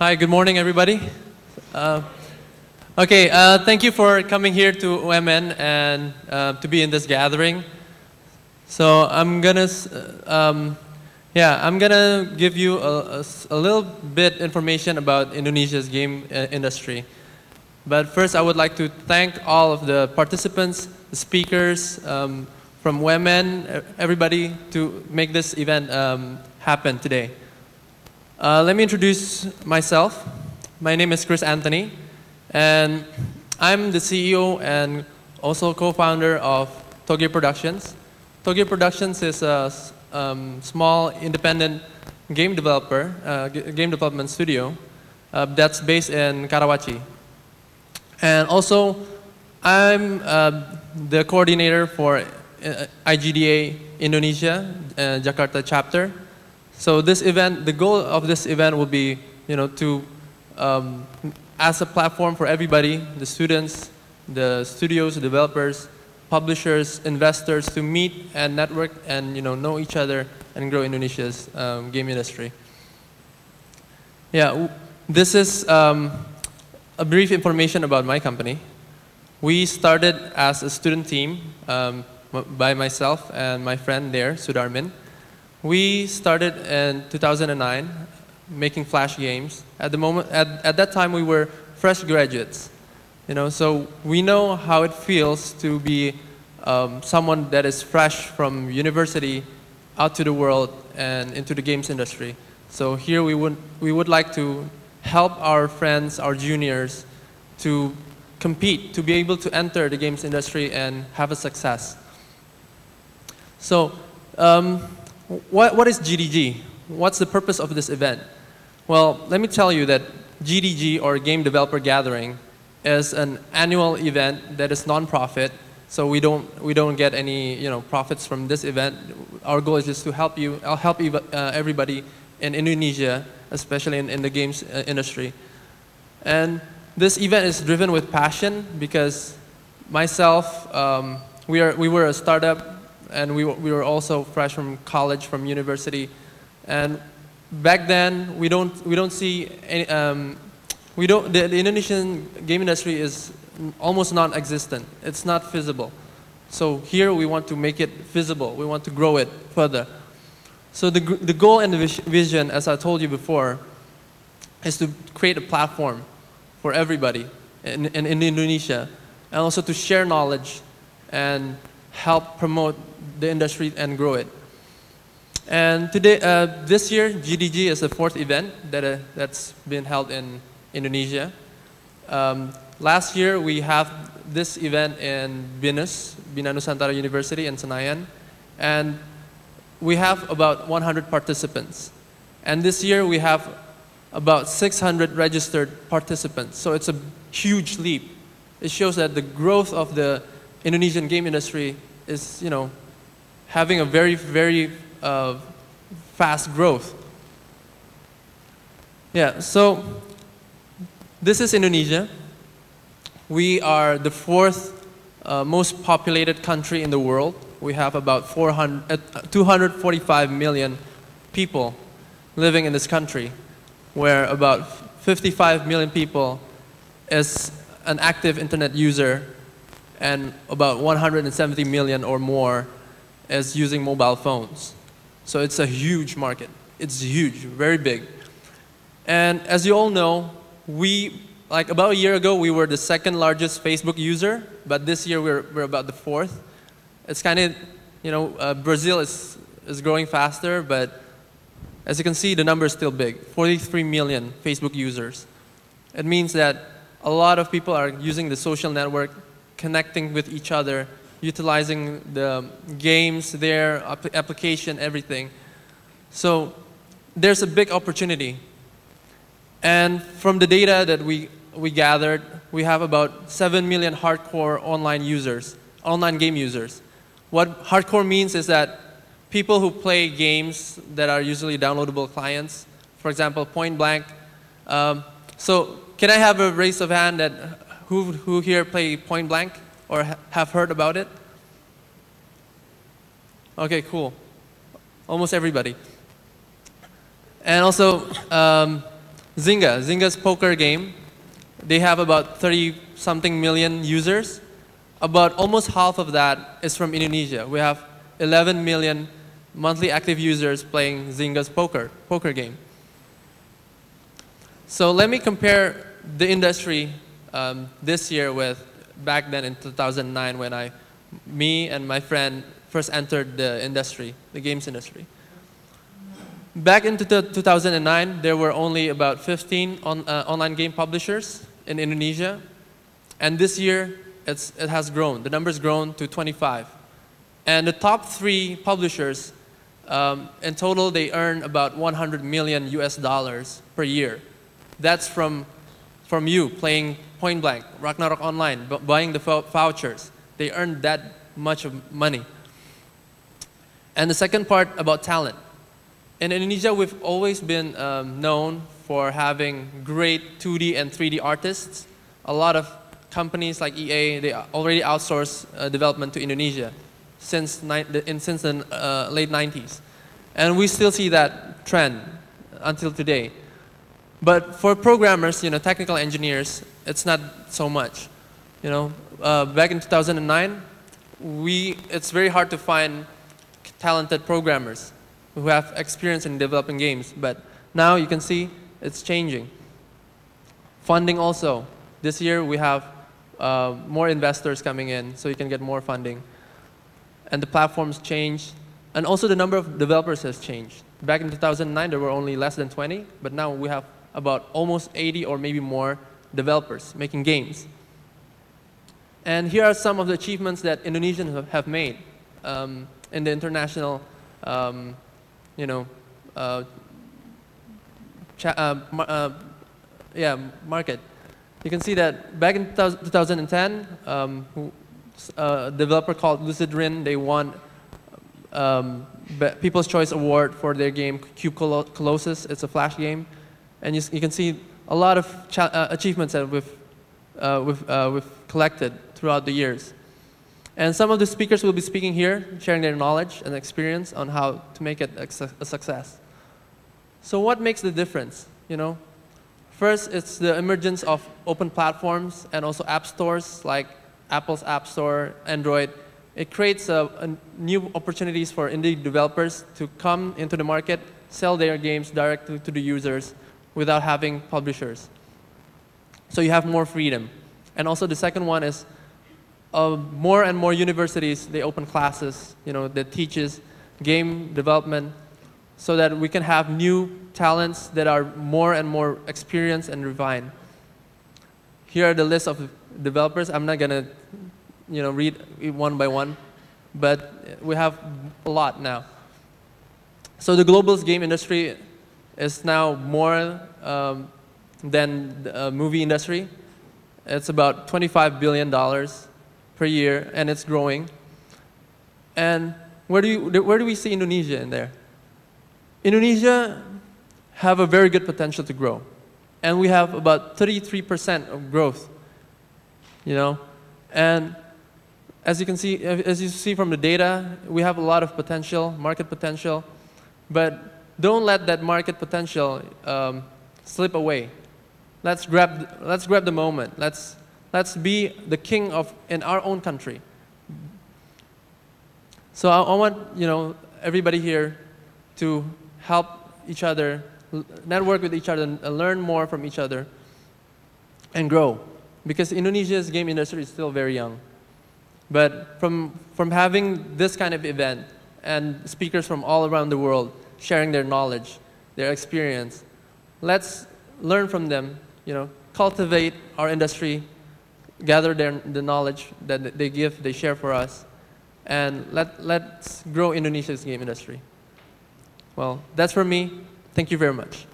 Hi, good morning, everybody. Uh, Thank you for coming here to OMN and to be in this gathering. So I'm gonna give you a little bit information about Indonesia's game industry. But first, I would like to thank all of the participants, the speakers from OMN, everybody to make this event happen today. Let me introduce myself. My name is Kris Antoni, and I'm the CEO and also co-founder of Toge Productions. Toge Productions is a small independent game game development studio that's based in Karawaci. And also, I'm the coordinator for IGDA Indonesia Jakarta chapter. So this event, the goal of this event will be, as a platform for everybody, the students, the studios, the developers, publishers, investors to meet and network and know each other and grow Indonesia's game industry. Yeah, this is a brief information about my company. We started as a student team by myself and my friend there, Sudarmin. We started in 2009 making Flash games. At that time, we were fresh graduates. So we know how it feels to be someone that is fresh from university out to the world and into the games industry. So here we would like to help our friends, our juniors, to compete, to be able to enter the games industry and have a success. So what is GDG? What's the purpose of this event? Well, let me tell you that GDG, or Game Developer Gathering, is an annual event that is non-profit. So we don't get any profits from this event. Our goal is just to help everybody in Indonesia, especially in the games industry. And this event is driven with passion because myself, we were a startup. And we were also fresh from college, from university, and back then we don't see any, the Indonesian game industry is almost non-existent. It's not feasible. So here we want to make it visible. We want to grow it further. So the goal and the vision, as I told you before, is to create a platform for everybody in Indonesia, and also to share knowledge and help promote the industry and grow it. And today, this year, GDG is the 4th event that's been held in Indonesia. Last year, we have this event in BINUS, Bina Nusantara University in Senayan, and we have about 100 participants. And this year, we have about 600 registered participants. So it's a huge leap. It shows that the growth of the Indonesian game industry is, having a very, very fast growth. Yeah, so this is Indonesia. We are the 4th most populated country in the world. We have about 245 million people living in this country, where about 55 million people is an active internet user, and about 170 million or more is using mobile phones. So it's a huge market. It's huge, very big. And as you all know, about a year ago, we were the 2nd largest Facebook user, but this year we're about the 4th. It's kind of, Brazil is growing faster, but as you can see, the number is still big, 43 million Facebook users. It means that a lot of people are using the social network, connecting with each other, utilizing the games, their application, everything. So there's a big opportunity. And from the data that we gathered, we have about 7 million hardcore online game users. What hardcore means is that people who play games that are usually downloadable clients, for example, Point Blank. So can I have a raise of hand that who here play Point Blank or have heard about it? Okay, cool. Almost everybody. And also, Zynga's poker game, they have about 30-something million users. About almost half of that is from Indonesia. We have 11 million monthly active users playing Zynga's poker game. So let me compare the industry this year with back then in 2009 when me and my friend first entered the industry, the games industry. Back in 2009, there were only about 15 online game publishers in Indonesia. And this year, it has grown. The number's grown to 25. And the top 3 publishers, in total, they earn about 100 million US dollars per year. That's from you playing Point Blank, Ragnarok Online, buying the vouchers. They earn that much of money. And the second part about talent. In Indonesia, we've always been known for having great 2D and 3D artists. A lot of companies like EA, they already outsource development to Indonesia since the late 90s. And we still see that trend until today. But for programmers, technical engineers, it's not so much. Back in 2009, it's very hard to find talented programmers who have experience in developing games. But now you can see it's changing. Funding also. This year we have more investors coming in, so you can get more funding. And the platforms change. And also the number of developers has changed. Back in 2009, there were only less than 20, but now we have about almost 80 or maybe more developers making games. And here are some of the achievements that Indonesians have made in the international market. You can see that back in 2010, a developer called Lucid Rin, they won People's Choice Award for their game Cube Colossus. It's a Flash game. And you can see a lot of achievements that we've collected throughout the years. And some of the speakers will be speaking here, sharing their knowledge and experience on how to make it a success. So what makes the difference? First, it's the emergence of open platforms and also app stores like Apple's App Store, Android. It creates new opportunities for indie developers to come into the market, sell their games directly to the users without having publishers. So you have more freedom. And also the second one is more and more universities, they open classes that teaches game development so that we can have new talents that are more and more experienced and refined. Here are the list of developers. I'm not going to read it one by one, but we have a lot now. So the global game industry is now more than the movie industry. It's about $25 billion per year, and it's growing. And where do we see Indonesia in there? Indonesia have a very good potential to grow. And we have about 33% of growth, And as you see from the data, we have a lot of potential, market potential. But don't let that market potential slip away. Let's grab the moment. Let's be the king in our own country. So I want everybody here to help each other, network with each other, and learn more from each other, and grow. Because Indonesia's game industry is still very young. But from having this kind of event and speakers from all around the world sharing their knowledge, their experience, let's learn from them. Cultivate our industry, gather the knowledge that they share for us, and let's grow Indonesia's game industry. Well, that's from me. Thank you very much.